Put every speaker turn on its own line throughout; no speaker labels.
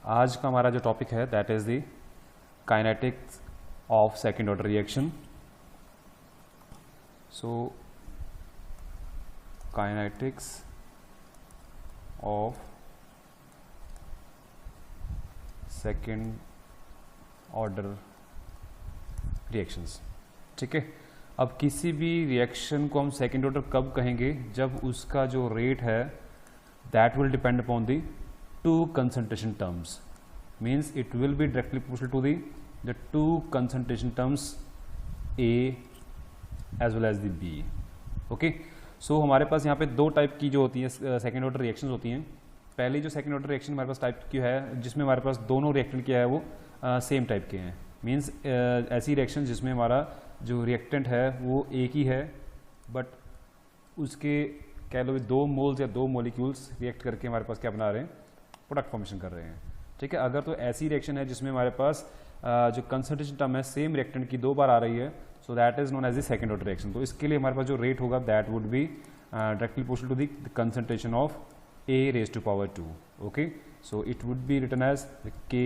आज का हमारा जो टॉपिक है that is the kinetics of second order reaction. So kinetics of second order reactions. ठीक है, अब किसी भी रिएक्शन को हम सेकेंड ऑर्डर कब कहेंगे? जब उसका जो रेट है that will depend upon the two concentration terms. Means it will be directly proportional to the two concentration terms A as well as the B. Okay, so हमारे पास यहाँ पे दो टाइप की जो होती है सेकेंड ऑर्डर रिएक्शंस होती हैं. पहली जो सेकेंड ऑर्डर रिएक्शन हमारे पास टाइप की है जिसमें हमारे पास दोनों रिएक्टेंट क्या है वो सेम टाइप के हैं. मीन्स ऐसी रिएक्शन जिसमें हमारा जो रिएक्टेंट है वो एक ही है बट उसके कह लो 2 मोल्स या 2 मॉलिक्यूल्स रिएक्ट करके हमारे पास क्या बना रहे हैं, प्रोडक्ट फॉर्मेशन कर रहे हैं. ठीक है, अगर तो ऐसी रिएक्शन है जिसमें हमारे पास जो कंसंट्रेशन टर्म है सेम रिएक्टेंट की 2 बार आ रही है, so that is known as the second order reaction. तो इसके लिए हमारे पास जो रेट होगा that would be directly proportional to the concentration of A raised to power 2. Okay, so it would be written as K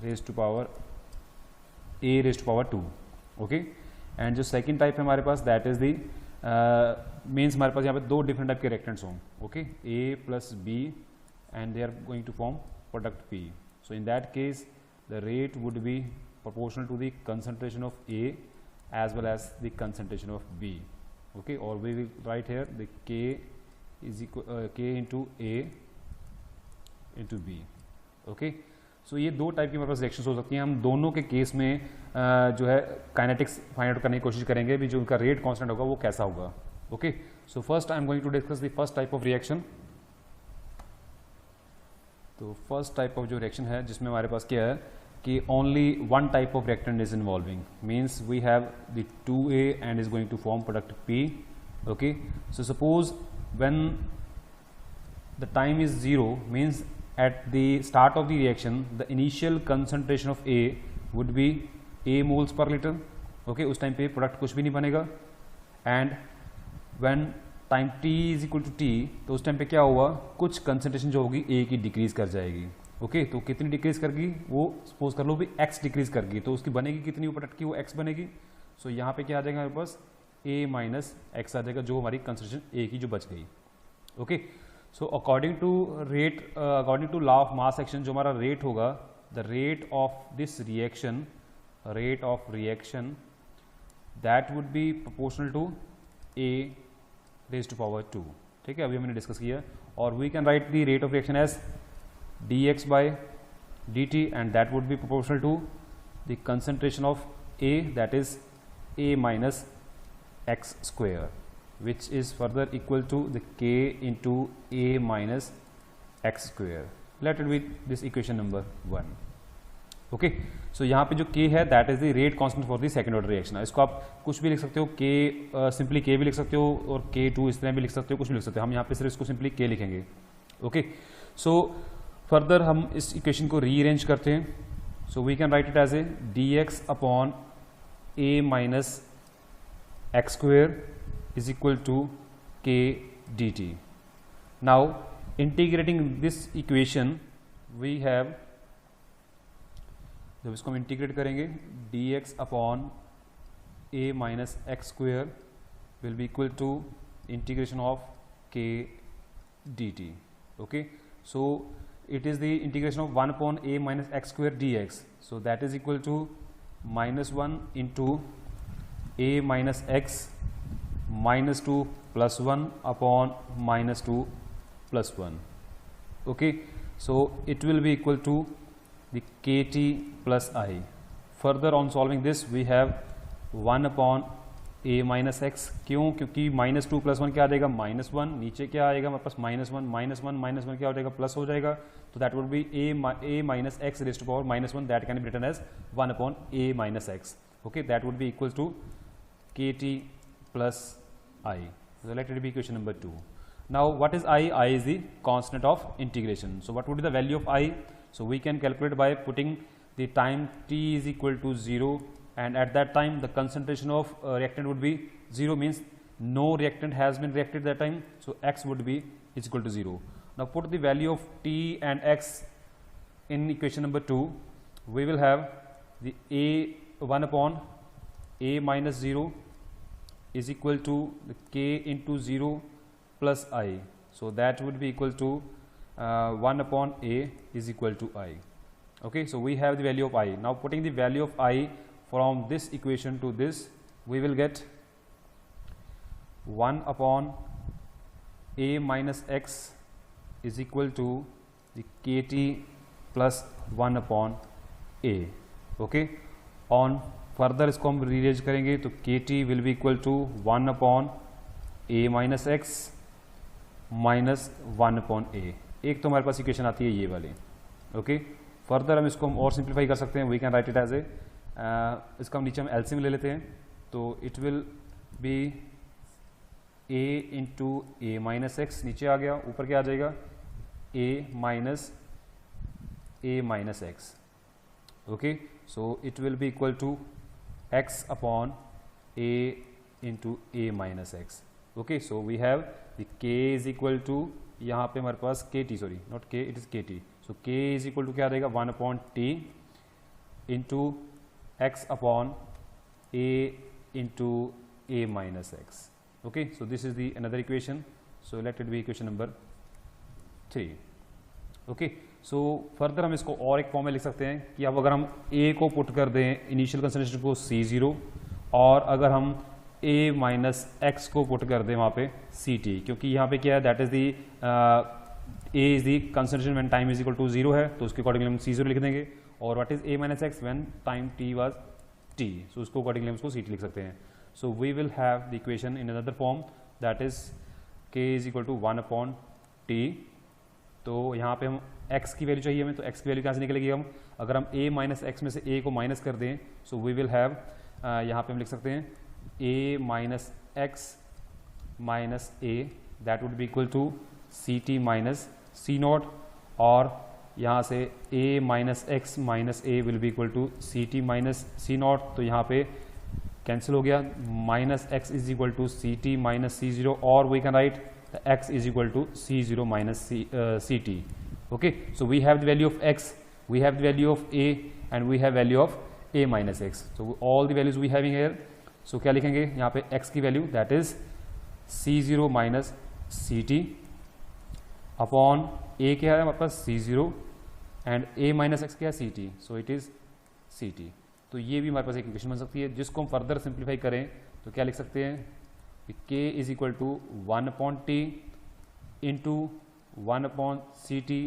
raised to power A raised to power 2. Okay, and जो second type है हमारे पास that is the means हमारे पास यहाँ पे 2 different type के reactants हों. Okay, A plus B and they are going to form product P. So in that case the rate would be proportional to the concentration of A as well as the concentration of B. Okay, or we will write here the K is equal K into A into B. Okay, so ये 2 type की हमारे पास reactions हो सकती हैं. हम दोनों के case में जो है काइनेटिक्स फाइंड आउट करने की कोशिश करेंगे भी जो उनका रेट कांस्टेंट होगा वो कैसा होगा. Okay, so first I am going to discuss the first type of reaction. तो फर्स्ट टाइप ऑफ जो रिएक्शन है जिसमें हमारे पास क्या है कि only one type of reactant is involving. Means we have the 2A and is going to form product P. Okay, so suppose when the time is 0 means at the start of the reaction the initial concentration of A would be A moles per liter. okay, उस time पे product कुछ भी नहीं बनेगा. And when time t is equal to t तो उस time पे क्या हुआ, कुछ कंसंट्रेशन जो होगी A की डिक्रीज कर जाएगी. ओके, तो कितनी डिक्रीज करगी वो सपोज कर लो भी x डिक्रीज करगी तो उसकी बनेगी कितनी वो प्रोडक्ट की, वो x बनेगी. सो यहाँ पे क्या आ जाएगा हमारे पास A माइनस एक्स आ जाएगा जो हमारी कंसंट्रेशन A की जो बच गई. Okay, so according to rate according to law of mass action जो हमारा रेट होगा the rate of this reaction that would be proportional to A raised to power 2. ठीक है, अभी हमने डिस्कस किया. और we can write the rate of reaction as dx by dt and that would be proportional to the concentration of A that is A minus x square which is further equal to the K into A minus x square. Let it be this equation number 1. okay, so यहाँ पे जो K है that is the rate constant for the second order reaction. इसको आप कुछ भी लिख सकते हो, K simply K भी लिख सकते हो और K2 इस तरह भी लिख सकते हो, कुछ भी लिख सकते हो. हम यहाँ पे सिर्फ इसको simply K लिखेंगे. okay, so further हम इस equation को rearrange करते हैं. so we can write it as a dx upon A minus x square is equal to K dt. Now integrating this equation we have, जब इसको हम integrate करेंगे dx upon A minus x square will be equal to integration of K dt. okay, so it is the integration of 1 upon A minus x square dx. so that is equal to minus 1 into A minus x minus 2 plus 1 upon minus 2 plus 1. okay, so it will be equal to the kt plus I. further on solving this we have 1 upon A minus x. क्यों? क्योंकि minus 2 plus 1 क्या आ जाएगा minus 1, नीचे क्या आएगा हमारे पास minus 1 minus 1 minus 1 क्या हो जाएगा प्लस हो जाएगा. तो that would be A minus x raised to power minus 1 that can be written as 1 upon A minus x. okay, that would be equal to kt plus I. so let it be equation number 2. now what is I? I is the constant of integration. so what would be the value of I? so we can calculate by putting the time t is equal to 0 and at that time the concentration of reactant would be 0 means no reactant has been reacted that time, so x would be is equal to 0. Now put the value of t and x in equation number 2 we will have the a 1 upon a minus 0 is equal to the k into 0 plus I. So that would be equal to 1 upon a is equal to I. Okay, so we have the value of I. Now putting the value of I from this equation to this, we will get 1 upon a minus x is equal to the kt plus 1 upon a. Okay, on further इसको हम rearrange करेंगे तो kt will be equal to 1 upon a minus x minus 1 upon a. एक तो हमारे पास equation आती है ये वाली. ओके, फर्दर हम इसको हम और सिंप्लीफाई कर सकते हैं. We can write it as a, इसका हम नीचे हम एलसीएम ले लेते हैं. तो it will be a into a minus x, नीचे आ गया, ऊपर क्या आ जाएगा a minus x. Okay, so it will be equal to x upon a into a minus x. Okay, so we have the k is equal to, यहाँ पे हमारे पास kt, sorry not k, it is kt. So k is equal to क्या आ जाएगा 1 upon t into x upon a into a minus x. Okay, so this is the another equation. So let it be equation number 3. Okay, so further हम इसको और एक form में लिख सकते हैं कि अब अगर हम a को पुट कर दें इनिशियल कंसंट्रेशन को C0 और अगर हम a माइनस एक्स को पुट कर दें वहाँ पे CT, क्योंकि यहाँ पे क्या है that is the a is the concentration when time is equal to 0 है, तो उसके अकॉर्डिंगली हम C0 लिख देंगे. और what is a minus x when time t was t, so उसको अकॉर्डिंगली हम उसको CT लिख सकते हैं. So we will have the equation in another form that is k is equal to 1 upon t. तो यहाँ पे हम x की वैल्यू चाहिए हमें, तो x की वैल्यू कहाँ से निकलेगी, हम अगर हम a माइनस एक्स में से a को माइनस कर दें, सो वी विल हैव, यहाँ पे हम लिख सकते हैं a minus x minus a, that would be equal to ct minus c naught. और यहाँ से a minus x minus a will be equal to ct minus c naught. तो यहाँ पे कैंसिल हो गया, minus x is equal to ct minus c0, और we can write x is equal to c0 minus ct. Okay, so we have the value of x, we have the value of a, and we have value of a minus x. So all the values we having here. So क्या लिखेंगे यहाँ पे x की value that is c0 minus ct upon a क्या है हमारे पास c0 and a minus x क्या है ct, so it is ct. तो ये भी हमारे पास एक इक्वेशन बन सकती है जिसको हम फर्दर सिंप्लीफाई करें तो क्या लिख सकते हैं, k is equal to 1 upon t into 1 upon c t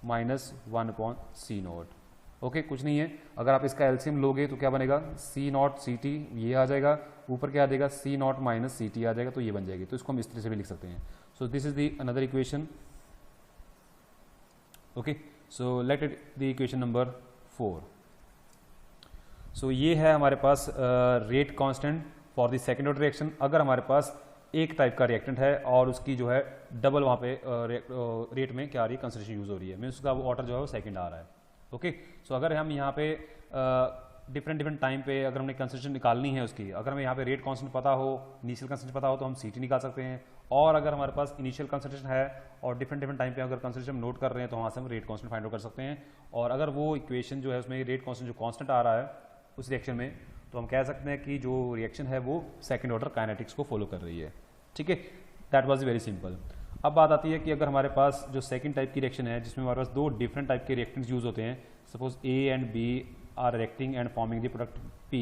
minus 1 upon c naught. Okay, कुछ नहीं है, अगर आप इसका एलसीएम लोगे तो क्या बनेगा सी नॉट सी टी, ये आ जाएगा, ऊपर क्या आ जाएगा सी नॉट माइनस सी टी आ जाएगा, तो ये बन जाएगी. तो इसको हम इस तरह से भी लिख सकते हैं. So this is the another equation. Okay, so let it the equation number 4. So ये है हमारे पास rate constant for the second order reaction. अगर हमारे पास एक टाइप का रिएक्टेंट है और उसकी जो है डबल वहाँ पे रेट में क्या आ रही है कंसंट्रेशन यूज हो रही है, मीन्स उसका वो ऑर्डर जो है वो सेकंड आ रहा है. ओके, सो अगर हम यहाँ पे डिफरेंट टाइम पे अगर हमने कंसंट्रेशन निकालनी है उसकी, अगर हमें यहाँ पे रेट कांस्टेंट पता हो, इनिशियल कंसंट्रेशन पता हो, तो हम सीटी निकाल सकते हैं. और अगर हमारे पास इनिशियल कंसंट्रेशन है और डिफरेंट टाइम पे अगर कंसंट्रेशन नोट कर रहे हैं तो वहाँ से हम रेट कांस्टेंट फाइंड आउट कर सकते हैं. और अगर वो इक्वेशन जो है उसमें रेट कांस्टेंट जो कांस्टेंट आ रहा है उस रिएक्शन में, तो हम कह सकते हैं कि जो रिएक्शन है वो सेकंड ऑर्डर काइनेटिक्स को फॉलो कर रही है. ठीक है, दैट वाज वेरी सिंपल. अब बात आती है कि अगर हमारे पास जो सेकंड टाइप की रिएक्शन है जिसमें हमारे पास दो डिफरेंट टाइप के रिएक्टेंट्स यूज होते हैं, suppose A and B are reacting and forming the product P.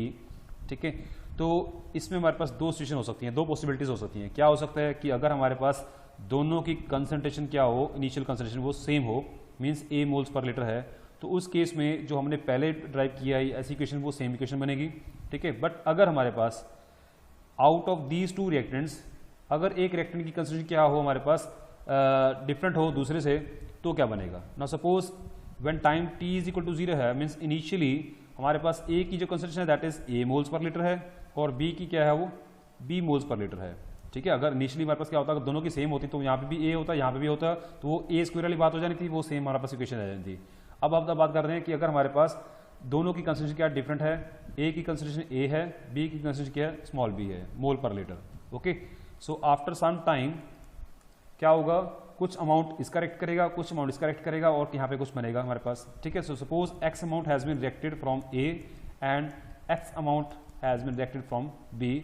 ठीक है, तो इसमें हमारे पास दो सिचुएशन हो सकती हैं, दो पॉसिबिलिटीज हो सकती हैं. क्या हो सकता है कि अगर हमारे पास दोनों की कंसंट्रेशन क्या हो, इनिशियल कंसंट्रेशन वो सेम हो, मीन्स ए मोल्स पर लीटर है, तो उस केस में जो हमने पहले ड्राइव किया है ऐसी इक्वेशन वो सेम इक्वेशन बनेगी. ठीक है, बट अगर हमारे pass out of these two reactants अगर एक रिएक्टेंट की कंसंट्रेशन क्या हो हमारे पास डिफरेंट हो दूसरे से, तो क्या बनेगा. Now suppose when time t is equal to 0 है, मीन्स इनिशियली हमारे पास a की जो कंसंट्रेशन है that is a moles per litre है और b की क्या है वो b मोल्स पर लीटर है. ठीक है, अगर इनिशियली हमारे पास क्या होता है, अगर दोनों की सेम होती तो यहाँ पे भी a होता, यहाँ पे भी होता, तो वो a स्क्वायर वाली बात हो जानी थी, वो सेम हमारे पास इक्वेशन आ जानी थी. अब आप बात कर रहे हैं कि अगर हमारे पास दोनों की कंसंट्रेशन क्या डिफरेंट है, a की कंसंट्रेशन a है, b की कंसंट्रेशन क्या है स्मॉल b है, mole per litre. Okay, so after some time क्या होगा, कुछ अमाउंट इसका रेक्ट करेगा, कुछ अमाउंट इसका रेक्ट करेगा और यहाँ पे कुछ बनेगा हमारे पास, ठीक है। So suppose x amount has been reacted from A and x amount has been reacted from B,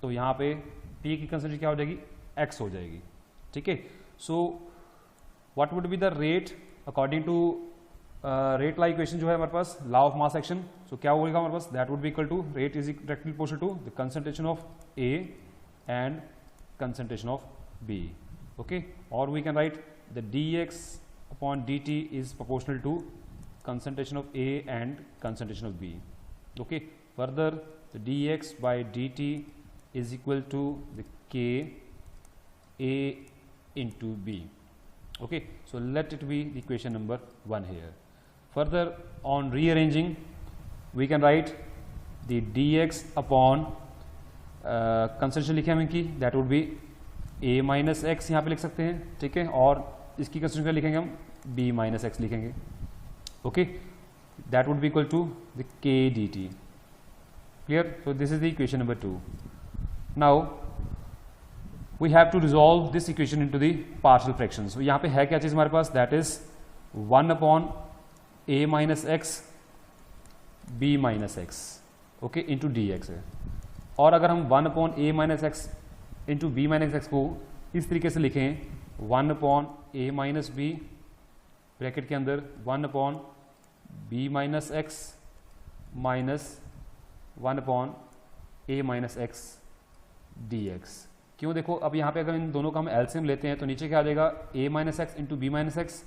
तो यहाँ पे पी की कंसेंट्रेशन क्या हो जाएगी, एक्स हो जाएगी, ठीक है। So what would be the rate according to rate law equation जो है हमारे पास, law of mass action, so क्या होगा हमारे पास, that would be equal to rate is directly proportional to the concentration of A and concentration of B, okay, or we can write the dx upon dt is proportional to concentration of A and concentration of B, okay. Further the dx by dt is equal to the K A into B, okay. So let it be the equation number 1 here. Further on rearranging we can write the dx upon concentration लिखे हम इनकी, that would B a minus x यहाँ पे लिख सकते हैं, ठीक है, और इसकी कंसेंट्रेशन लिखेंगे हम b माइनस एक्स लिखेंगे, okay, that would be equal to the k dt, clear. So this is the equation number 2. Now we have to resolve this equation into the partial fractions. तो यहाँ पे है क्या चीज हमारे पास, that is 1 upon a minus X b minus x, okay, into D X है. और अगर हम 1 अपॉन ए minus x into B minus x को इस तरीके से लिखें, 1 अपॉन ए माइनस बी ब्रैकेट के अंदर 1 upon B minus x minus 1 upon ए माइनस एक्स डी एक्स. क्यों, देखो अब यहाँ पे अगर इन दोनों का हम एलसीएम लेते हैं तो नीचे क्या आ जाएगा, A minus x into B minus x,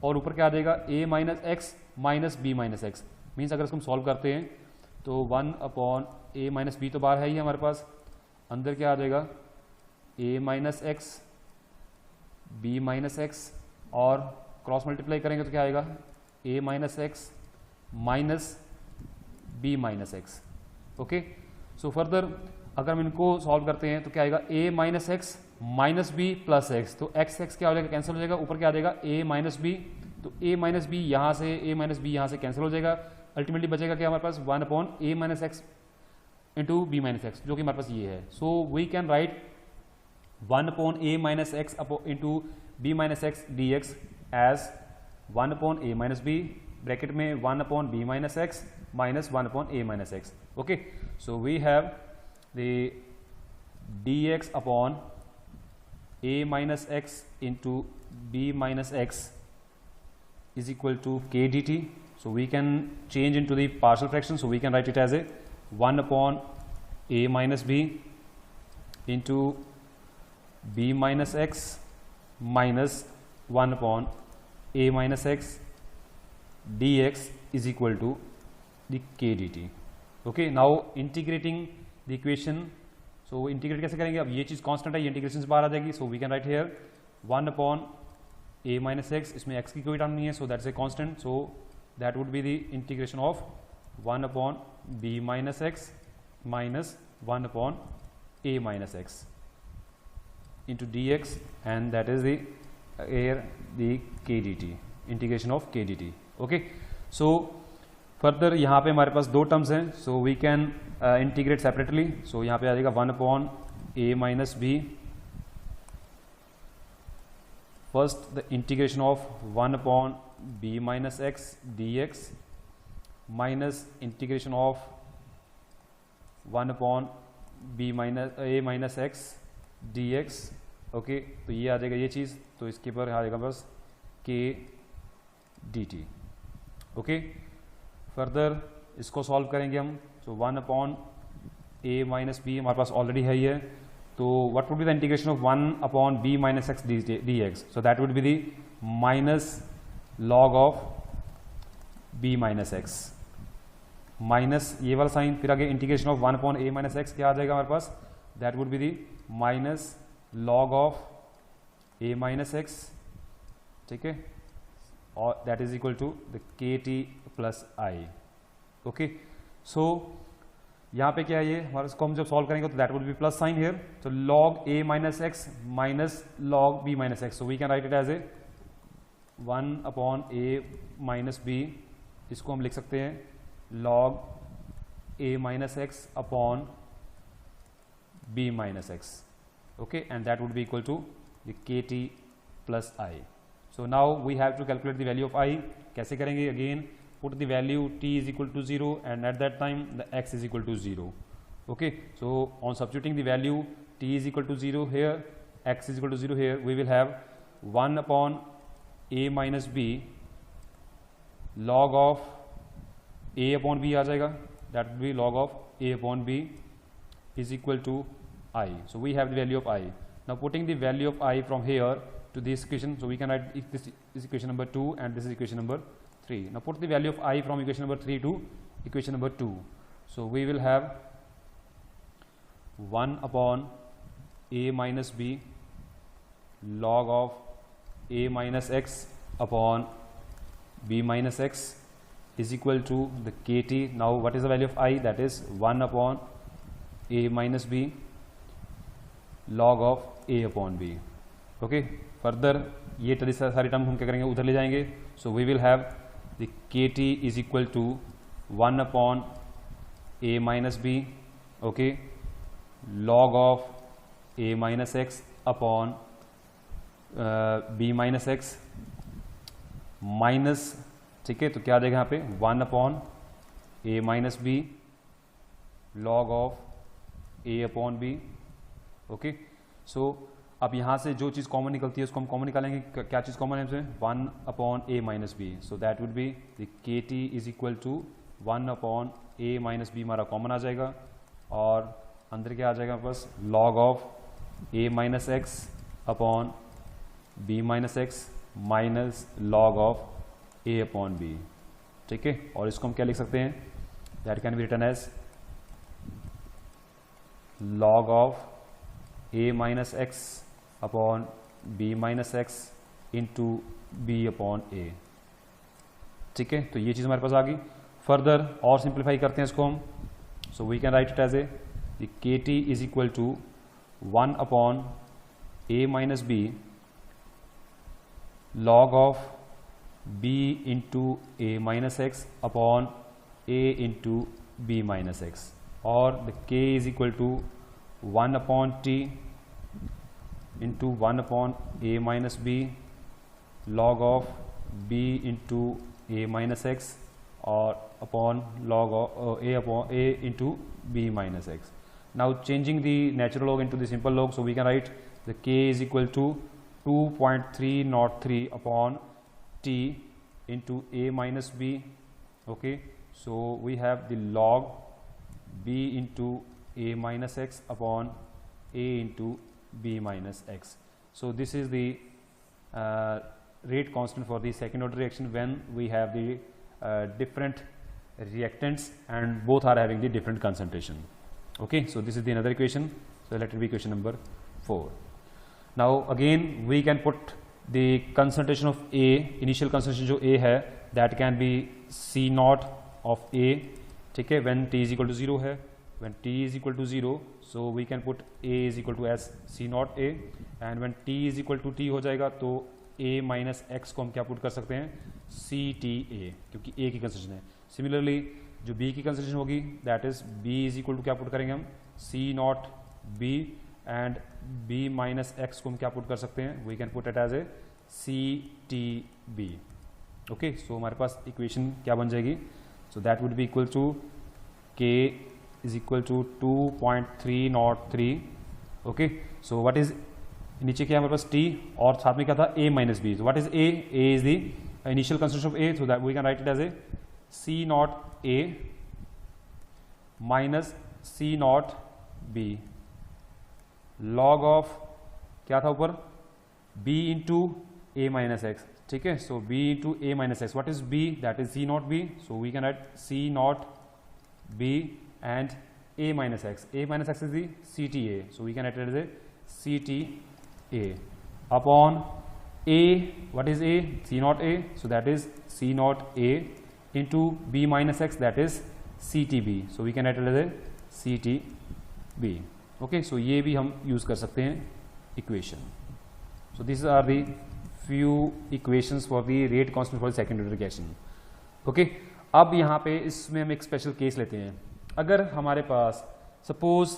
और ऊपर क्या आ जाएगा, A minus x minus B minus X. Means अगर इसको हम सॉल्व करते हैं तो 1 अपॉन ए माइनस बी तो बाहर है ही हमारे पास, अंदर क्या आ जाएगा, A minus X B minus x, और क्रॉस मल्टीप्लाई करेंगे तो क्या आएगा, A minus x minus B minus x. Okay, so further अगर हम इनको सॉल्व करते हैं तो क्या आएगा, A minus x minus B plus X, तो एक्स एक्स क्या हो जाएगा, कैंसिल हो जाएगा, ऊपर क्या आ जाएगा, ए माइनस बी, तो ए माइनस बी यहाँ से, ए माइनस बी यहाँ से कैंसिल हो जाएगा. अल्टीमेटली बचेगा क्या हमारे पास, 1 अपॉन ए minus x into B minus x, जो कि हमारे पास ये है. So we can write 1 upon A minus x into B minus x D x as 1 upon A minus B bracket में 1 upon B minus x minus 1 upon A minus x. Okay, so we have the dx upon a minus x into b minus x is equal to k dt. So we can change into the partial fraction, so we can write it as a 1 upon a minus b into b minus x minus 1 upon a minus x dx is equal to the k dt. Okay, now integrating the equation, so integrate कैसे करेंगे, अब ये चीज़ constant है, ये integration से बाहर आ जाएगी. So we can write here 1 upon A minus x, इसमें एक्स की कोई टर्म नहीं है, so that's a constant. So that would be the integration of 1 upon B minus x minus 1 upon A minus x into D x, and that is the k d t, integration of k d t. Okay, so further यहाँ पे हमारे पास दो terms हैं, so we can integrate separately. So यहाँ पे आ जाएगा 1 upon A minus b, first the integration of 1 upon B minus x D x minus integration of 1 upon B minus a minus x D x. Okay, तो ये आ जाएगा ये चीज़, तो इसके ऊपर आ जाएगा बस k d t. Okay, further इसको सॉल्व करेंगे हम. सो 1 अपॉन ए माइनस बी हमारे पास ऑलरेडी है ही है, तो what would be the integration of 1 upon B minus x D x. So that would be the minus log of b minus x minus ये वाला साइन, फिर आगे integration of 1 upon A minus x क्या आ जाएगा हमारे पास, that would be the minus log of a minus x, ठीक है, और that is equal to the k t plus I. Okay, so यहाँ पे क्या है, ये हमारे इसको हम जब सॉल्व करेंगे तो that would be plus sign here, तो log a minus x minus log b minus x. So we can write it as a 1 upon A minus b, इसको हम लिख सकते हैं log a minus x upon B minus x. Okay, and that would be equal to the k t plus I. So now we have to calculate the value of I. कैसे करेंगे? Again put the value t is equal to 0 and at that time the x is equal to 0. Okay, so on substituting the value t is equal to 0 here, x is equal to 0 here, we will have 1 upon a minus b log of a upon b आ जाएगा, that will be log of a upon b is equal to I. So we have the value of I. Now putting the value of I from here to this equation, so we can write this is equation number 2 and this is equation number 3. Now put the value of I from equation number 3 to equation number 2. So we will have 1 upon a minus b log of a minus x upon b minus x is equal to the kt. Now what is the value of I? That is 1 upon a minus b log of a upon b. Okay, further ये सारी term हम क्या करेंगे? उधर ले जाएंगे. So we will have the kt is equal to 1 upon a minus b, okay, log of a minus x upon b minus x minus, ठीक है, तो क्या आ जाएगा यहाँ पे? 1 upon a minus b log of a upon b. Okay, so अब यहाँ से जो चीज़ कॉमन निकलती है उसको हम कॉमन निकालेंगे. क्या चीज़ कॉमन है इसमें? 1 upon a minus B. So that would be the k t is equal to 1 upon a minus b हमारा कॉमन आ जाएगा और अंदर क्या आ जाएगा बस? Log of a minus x upon b minus x minus log of a upon b. ठीक है, और इसको हम क्या लिख सकते हैं? That can be written as log of a minus x upon b minus x into b upon a. ठीक है, तो ये चीज़ हमारे पास आ गई. फर्दर और सिंप्लीफाई करते हैं इसको हम. So we can write it as a k t is equal to 1 upon a minus b log of b into a minus x upon a into B minus x, और the k is equal to 1 upon t into 1 upon a minus b log of b into a minus x or upon log of a upon a into b minus x. Now changing the natural log into the simple log, so we can write the k is equal to 2.303 upon t into a minus b. Okay, so we have the log b into a minus x upon a into b minus x. So this is the rate constant for the second order reaction when we have the different reactants and both are having the different concentration. Okay, so this is the another equation. So let it be equation number 4. Now again we can put the concentration of A, initial concentration जो A है, that can be C naught of A. ठीक है, when t is equal to 0 है. When t is equal to 0, so we can put a is equal to as c naught a, and when t is equal to t हो जाएगा तो a minus x को हम क्या put कर सकते हैं? c t a, क्योंकि a की कंसेंट्रेशन है. सिमिलरली जो b की कंसेंट्रेशन होगी that is b is equal to क्या पुट करेंगे हम? c naught b, and b minus x को हम क्या पुट कर सकते हैं? We can put it as a c t b. Okay, so हमारे पास इक्वेशन क्या बन जाएगी? So that would be equal to k is equal to 2.303. Okay, so what is, नीचे क्या हमारे पास t और साथ में क्या था? a minus b. What is a? a is the initial concentration of a, so that we can write it as a c naught a minus c naught b log of क्या था ऊपर? b into a minus x. ठीक है, so b into a minus x. What is b? That is c naught b. So we can write c naught b and a minus x. a minus x is the CTA, so we can write it as a CTA upon a. What is a? C naught a, so that is C naught a into b minus x, that is CTB, so we can write it as a CTB. Okay, so ये भी हम use कर सकते हैं equation. So these are the few equations for the rate constant for the second order reaction. Okay, अब यहाँ पे इसमें हम एक स्पेशल केस लेते हैं. अगर हमारे पास सपोज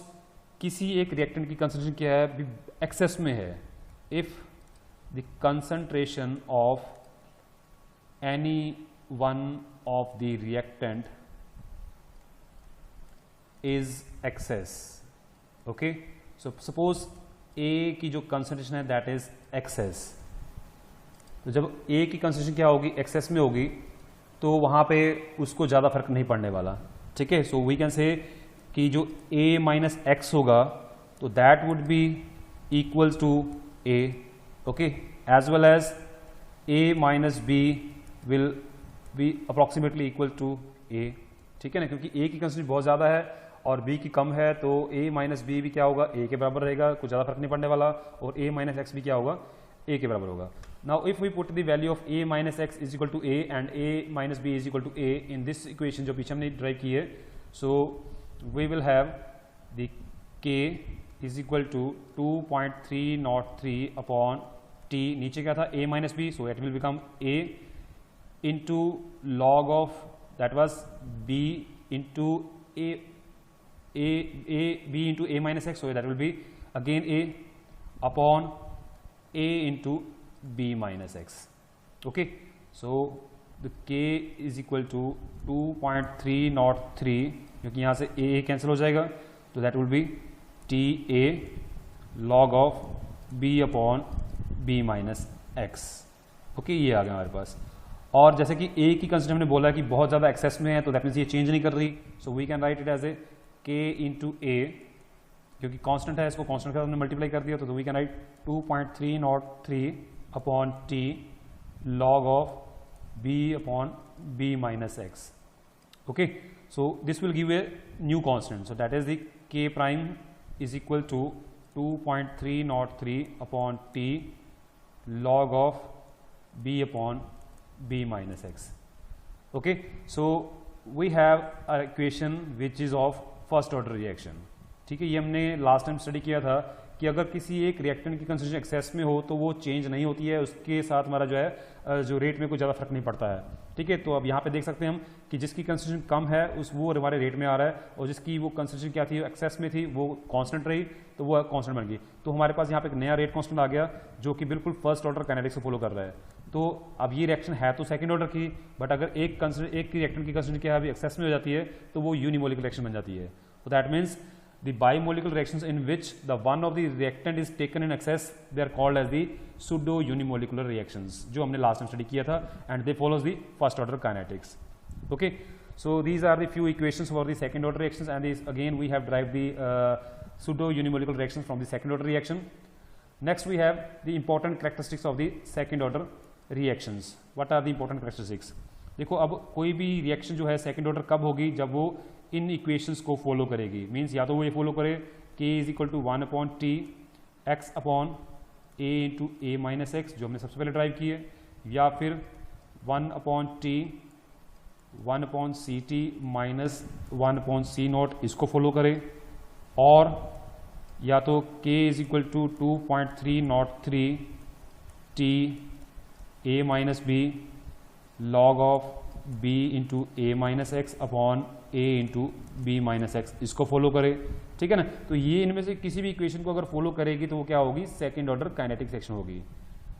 किसी एक रिएक्टेंट की कंसंट्रेशन क्या है? एक्सेस में है. If the concentration of any one of the reactant is excess. Okay, so suppose A की जो concentration है that is excess. तो जब A की concentration क्या होगी, excess में होगी, तो वहाँ पे उसको ज़्यादा फर्क नहीं पड़ने वाला. ठीक है, so we can say कि जो A minus X होगा तो that would be equals to A. Okay, as well as A minus B will be approximately equal to A. ठीक है ना, क्योंकि A की concentration बहुत ज़्यादा है और B की कम है, तो A माइनस बी भी क्या होगा, A के बराबर रहेगा, कुछ ज़्यादा फर्क नहीं पड़ने वाला. और A माइनस एक्स भी क्या होगा, A के बराबर होगा. Now if we put the value of A minus x is equal to A and A minus B is equal to A in this equation जो पीछे हमने ड्राइव की है, so we will have the K is equal to 2.303 upon T. नीचे क्या था, A minus B, so it will become A into log of that was B into B into A minus X, so that will be again A upon A into B minus X. Okay, so the K is equal to 2.303, क्योंकि यहाँ से A cancel हो जाएगा, तो that will be TA log of B upon B minus X. Okay, ये आ गया हमारे पास. और जैसे कि A की कंसेप्ट हमने बोला कि बहुत ज़्यादा एक्सेस में है, तो दैट मीन्स ये चेंज नहीं कर रही, so we can write it as a K into A, क्योंकि कांस्टेंट है, इसको कांस्टेंट का हमने मल्टीप्लाई कर दिया, तो we can write 2.303 upon T log of B upon B minus X. Okay, so this will give a new constant, so that is the K prime is equal to 2.303 upon T log of B upon B minus X. Okay, so we have an equation which is of first order reaction. ठीक है, ये हमने last time study किया था कि अगर किसी एक रिएक्टेंट की कंसंट्रेशन एक्सेस में हो तो वो चेंज नहीं होती है, उसके साथ हमारा जो है जो रेट में कोई ज़्यादा फर्क नहीं पड़ता है. ठीक है, तो अब यहाँ पे देख सकते हैं हम कि जिसकी कंसंट्रेशन कम है वो हमारे रेट में आ रहा है, और जिसकी वो कंसंट्रेशन क्या थी, एक्सेस में थी, वो कांस्टेंट रही, तो वो कांस्टेंट बन गई. तो हमारे पास यहाँ पे एक नया रेट कांस्टेंट आ गया जो कि बिल्कुल फर्स्ट ऑर्डर काइनेटिक्स को फॉलो कर रहा है. तो अब ये रिएक्शन है तो सेकंड ऑर्डर की, बट अगर एक रिएक्टेंट की कंसंट्रेशन क्या है एक्सेस में हो जाती है, तो वो यूनिमोलिकुलर रिएक्शन बन जाती है. So that means the bimolecular reactions in which the one of the reactant is taken in excess, they are called as the pseudo unimolecular reactions, जो हमने last time study किया था, and they follows the first order kinetics. Okay, so these are the few equations for the second order reactions, and these again we have derived the pseudo unimolecular reactions from the second order reaction. Next we have the important characteristics of the second order reactions. What are the important characteristics? देखो, अब कोई भी reaction जो है second order कब होगी, जब वो इन इक्वेशंस को फॉलो करेगी. मींस या तो वो ये फॉलो करे K is equal to 1 upon T X upon A into A minus x, जो हमने सबसे पहले ड्राइव की है, या फिर 1 upon T 1 upon c t minus 1 upon c naught, इसको फॉलो करे, और या तो K is equal to 2.303 T A minus B log of B into A minus x upon A into B minus x, इसको follow करे. ठीक है ना, तो ये इनमें से किसी भी इक्वेशन को अगर फॉलो करेगी तो वो क्या होगी, सेकंड ऑर्डर काइनेटिक सेक्शन होगी.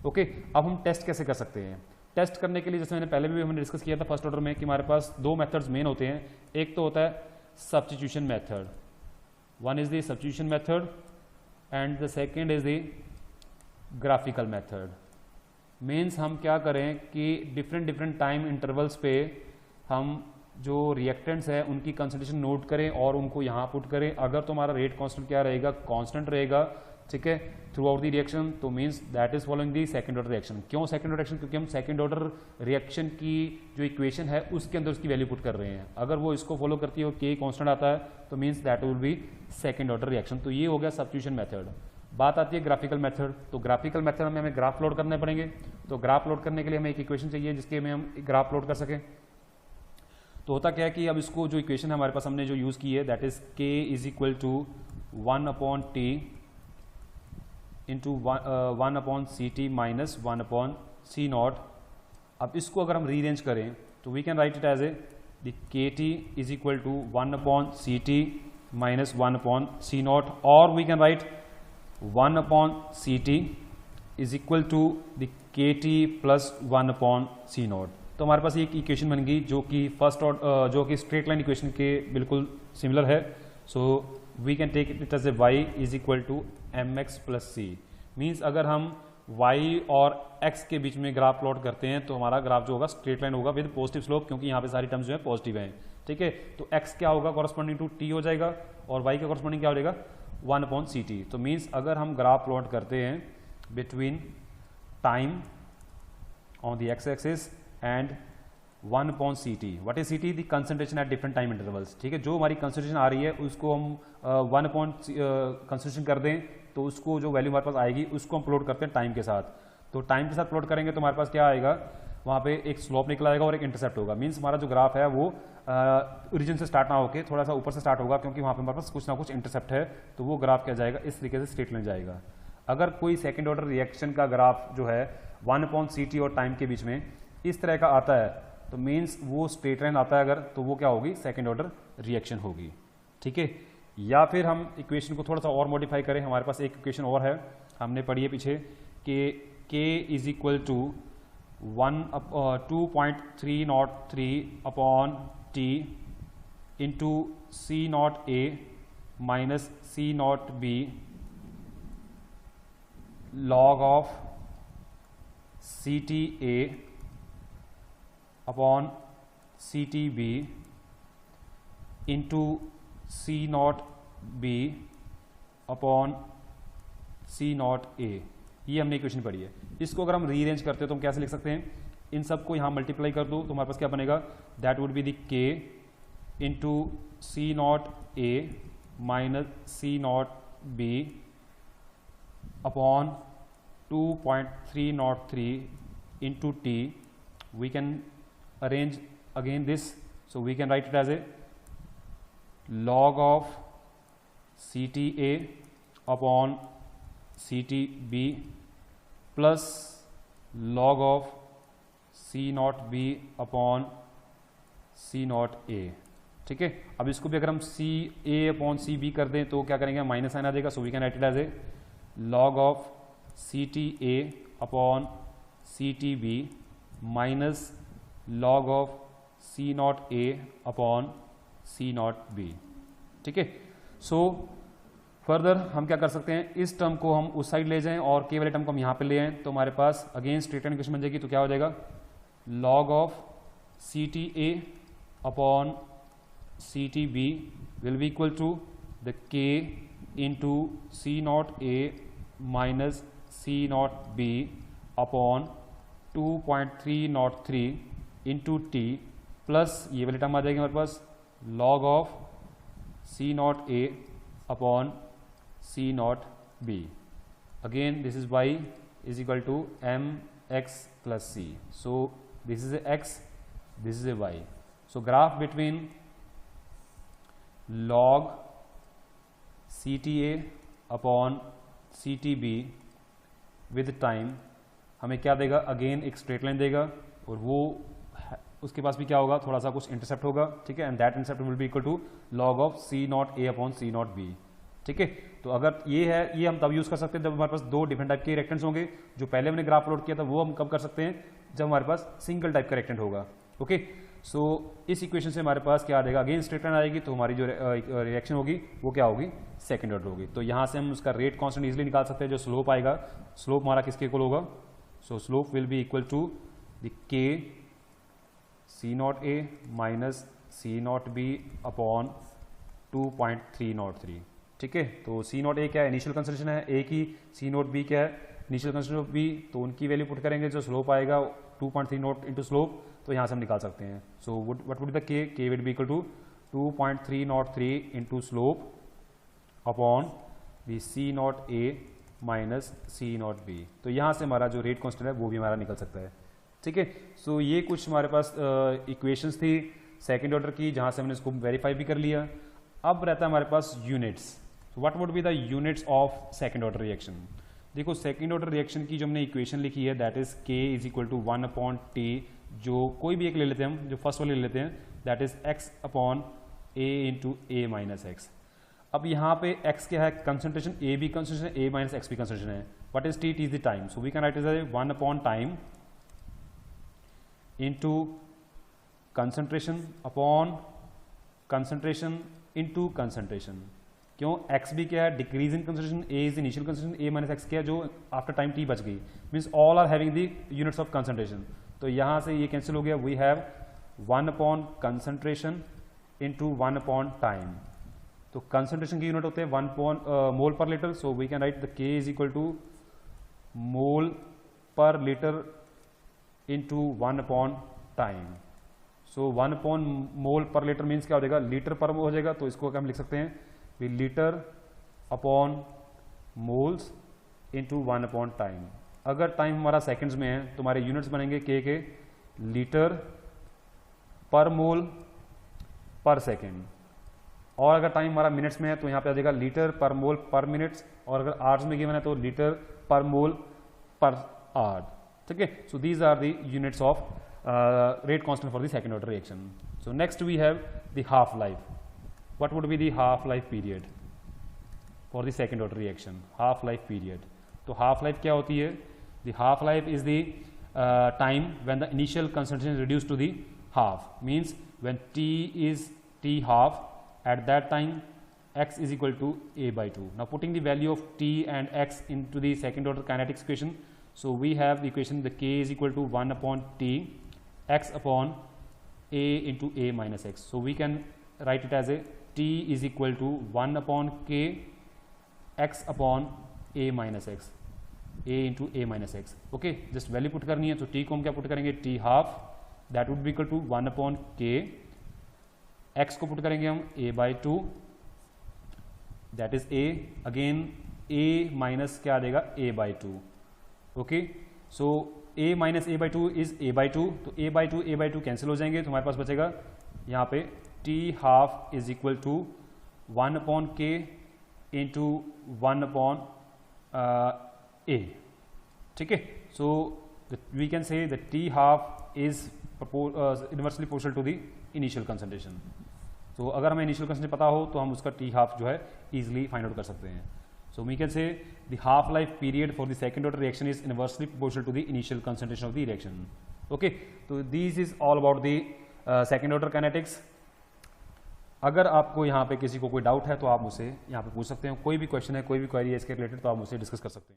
ओके, अब हम टेस्ट कैसे कर सकते हैं. टेस्ट करने के लिए जैसे मैंने पहले भी हमने डिस्कस किया था फर्स्ट ऑर्डर में कि हमारे पास दो मेथड्स मेन होते हैं. एक तो होता है substitution method, one is the substitution method and the second is the graphical method. Means हम क्या करें कि डिफरेंट टाइम इंटरवल्स पे हम जो रिएक्टेंट्स है उनकी कंसंट्रेशन नोट करें और उनको यहाँ पुट करें. अगर तो हमारा रेट कांस्टेंट क्या रहेगा, कांस्टेंट रहेगा. ठीक है, थ्रू आउट द रिएक्शन, तो means that is following the second order reaction. क्यों सेकंड ऑर्डर रिएक्शन, क्योंकि हम सेकंड ऑर्डर रिएक्शन की जो इक्वेशन है उसके अंदर उसकी वैल्यू पुट कर रहे हैं. अगर वो इसको फॉलो करती है और K कांस्टेंट आता है तो means that will be second order reaction. तो ये हो गया सब्स्टिट्यूशन मेथड. बात आती है ग्राफिकल मेथड. तो ग्राफिकल मेथड में हमें ग्राफ लोड करने पड़ेंगे. तो ग्राफ लोड करने के लिए हमें एक इक्वेशन चाहिए जिसके में हम ग्राफ लोड कर सकें. तो होता क्या है कि अब इसको जो इक्वेशन है हमारे पास हमने जो यूज़ की है that is K is equal to 1 upon T into 1 upon c t minus 1 upon c naught. अब इसको अगर हम रीअरेंज करें तो we can write it as a the KT is equal to 1 upon c t minus 1 upon c naught, और we can write 1 upon c t is equal to the k t plus 1 upon c naught. तो हमारे पास एक equation बन गई जो कि first order जो कि स्ट्रेट लाइन इक्वेशन के बिल्कुल सिमिलर है। So we can take it as a y is equal to m x plus c. Means अगर हम y और x के बीच में ग्राफ प्लॉट करते हैं तो हमारा ग्राफ जो होगा स्ट्रेट लाइन होगा विद पॉजिटिव स्लोप, क्योंकि यहाँ पे सारी टर्म्स जो है पॉजिटिव हैं। ठीक है, तो x क्या होगा कॉरस्पॉन्डिंग टू t हो जाएगा और y का कॉरस्पॉन्डिंग क्या हो जाएगा 1 अपॉन सी टी। तो मीन्स अगर हम ग्राफ प्लॉट करते हैं between time on the x axis and 1 upon c t, what is c t? The concentration at different time intervals. ठीक है, जो हमारी कंसंट्रेशन आ रही है उसको हम 1 अपॉन कंसंट्रेशन कर दें तो उसको जो वैल्यू हमारे पास आएगी उसको हम प्लॉट करते हैं टाइम के साथ। तो टाइम के साथ प्लॉट करेंगे तो हमारे पास क्या आएगा, वहाँ पे एक स्लोप निकल आएगा और एक इंटरसेप्ट होगा। मीन्स हमारा जो ग्राफ है वो ओरिजिन से स्टार्ट ना होकर थोड़ा सा ऊपर से स्टार्ट होगा, क्योंकि वहाँ पे हमारे पास कुछ ना कुछ इंटरसेप्ट है। तो वो ग्राफ क्या जाएगा, इस तरीके से स्ट्रेट लाइन जाएगा। अगर कोई सेकेंड ऑर्डर रिएक्शन का ग्राफ जो है 1 अपॉन सी टी और टाइम के बीच में इस तरह का आता है तो मीन्स वो स्ट्रेट लाइन आता है अगर, तो वो क्या होगी, सेकेंड ऑर्डर रिएक्शन होगी। ठीक है, या फिर हम इक्वेशन को थोड़ा सा और मॉडिफाई करें। हमारे पास एक इक्वेशन और है, हमने पढ़ी है पीछे कि k is equal to 2.303 upon t into c naught a minus c naught b log of c t a upon c t b into c naught b upon c naught a. ये हमने equation पढ़ी है। इसको अगर हम rearrange करते हैं तो हम कैसे लिख सकते हैं, इन सबको यहाँ मल्टीप्लाई कर दो तो हमारे पास क्या बनेगा, that would be the k into c naught a minus c naught b upon 2.303 into t. We can arrange again this, so we can write it as a log of CTA upon CTB plus log of C naught B upon C naught A. ठीक है, अब इसको भी अगर हम सी ए upon C B कर दें तो क्या करेंगे, माइनस साइन आ जाएगा। So we can write it as a log of CTA upon CTB minus log of C naught A upon C naught B। ठीक है, सो फर्दर हम क्या कर सकते हैं, इस टर्म को हम उस साइड ले जाएं और के वाले टर्म को हम यहाँ पे ले आएं तो हमारे पास अगेन स्ट्रेट लाइन इक्वेशन बन जाएगी। तो क्या हो जाएगा, log of CTA upon CTB will be equal to the K into C naught A minus C naught B upon 2.303 into T plus ये वाली टर्म आ जाएगी हमारे पास log of C naught A upon C naught B। Again this is y is equal to mx plus c. So this is a x, this is a y. So graph between log CTA upon CTB with time हमें क्या देगा, again एक straight line देगा और वो उसके पास भी क्या होगा, थोड़ा सा कुछ इंटरसेप्ट होगा। ठीक है, and that intercept will be equal to log of c naught a upon c naught b. ठीक है, तो अगर ये है, ये हम तब यूज कर सकते हैं जब हमारे पास दो डिफरेंट टाइप के रेक्टेंट्स होंगे। जो पहले हमने ग्राफ प्लॉट किया था वो हम कब कर सकते हैं, जब हमारे पास सिंगल टाइप का रेक्टेंट होगा। ओके, सो इस इक्वेशन से हमारे पास क्या आ जाएगा, अगेन स्ट्रेट लाइन आएगी तो हमारी जो रिएक्शन होगी वो क्या होगी, सेकंड ऑर्डर होगी। तो यहाँ से हम उसका रेट कांस्टेंट इजीली निकाल सकते हैं। जो स्लोप आएगा, स्लोप हमारा किसके इक्वल होगा, so slope will be equal to the k c naught a minus c naught b upon 2.303। ठीक है, तो सी नॉट ए क्या है, इनिशियल कंसंट्रेशन है, ए की सी नॉट बी क्या है, इनिशियल कंसंट्रेशन ऑफ बी। तो उनकी वैल्यू पुट करेंगे, जो स्लोप आएगा 2.30 इंटू स्लोप, तो यहाँ से हम निकाल सकते हैं। So what would be the k will be equal to 2.303 into slope upon the c naught a minus c naught b. तो यहाँ से हमारा जो रेट कांस्टेंट है वो भी हमारा निकल सकता है। ठीक है, सो ये कुछ हमारे पास इक्वेशंस थी सेकंड ऑर्डर की, जहाँ से हमने इसको वेरीफाई भी कर लिया। अब रहता है हमारे पास units. What would be the units of second order reaction. देखो, सेकंड ऑर्डर रिएक्शन की जो हमने इक्वेशन लिखी है that is k is equal to 1 upon t. जो कोई भी एक ले लेते हैं हम, जो फर्स्ट वाले ले लेते हैं, that is x upon a into a minus x. अब यहाँ पे x क्या है, कंसंट्रेशन A भी कंसंट्रेशन A माइनस एक्स भी कंसंट्रेशन है. What is t? t is the time. So we can write is 1 upon time into concentration upon concentration into concentration. क्यों? x भी क्या है, decrease in concentration, a is initial concentration, a minus x क्या है जो after time t बच गई. Means all are having the units of concentration. तो यहाँ से ये कैंसिल हो गया. वी हैव 1 upon concentration into 1 upon time. तो कंसंट्रेशन की यूनिट होते हैं 1 upon mole per litre. So we can write the k is equal to mole per litre into 1 upon time. So 1 upon mole per litre means क्या हो जाएगा, litre पर हो जाएगा. तो इसको हम लिख सकते हैं litre upon moles into 1 upon time. अगर टाइम हमारा सेकंड्स में है तो हमारे यूनिट्स बनेंगे के लीटर पर मोल पर सेकेंड. और अगर टाइम हमारा मिनट्स में है तो यहाँ पे आ जाएगा लीटर पर मोल पर मिनट्स. और अगर आवर्स में गिवन है तो लीटर पर मोल पर आवर. ठीक है. So these are the units of rate constant for the second order reaction. So next we have the half life. What would be the half life period for the second order reaction? Half life period. तो half life क्या होती है? The half life is the time when the initial concentration is reduced to the half. Means when t is t half, at that time x is equal to a by 2. Now putting the value of t and x into the second order kinetics equation. So we have the equation the k is equal to 1 upon t x upon a into a minus x. So we can write it as a t is equal to 1 upon k x upon a minus x, a into a minus x. Okay, just value put करनी है. तो t को हम क्या put करेंगे, t half that would be equal to 1 upon k. x को put करेंगे हम a by 2 that is a. Again a minus क्या आ जाएगा, a by 2. Okay, so a minus A by two is a by two. तो ए by two cancel हो जाएंगे. तो हमारे पास बचेगा यहाँ पे t half is equal to 1 upon k into 1 upon a. ठीक है. So we can say the t half is inversely proportional to the initial concentration. तो अगर हमें इनिशियल कंसंट्रेशन पता हो तो हम उसका t हाफ जो है इजिली फाइंड आउट कर सकते हैं. So we can say the half life period for the second order reaction is inversely proportional to the initial concentration of the reaction. Okay, so this is all about the second order kinetics. अगर आपको यहाँ पे किसी को कोई doubt है तो आप मुझसे यहाँ पे पूछ सकते हैं. कोई भी क्वेश्चन है, कोई भी क्वेरी है इसके रिलेटेड तो आप मुझसे डिस्कस कर सकते हैं.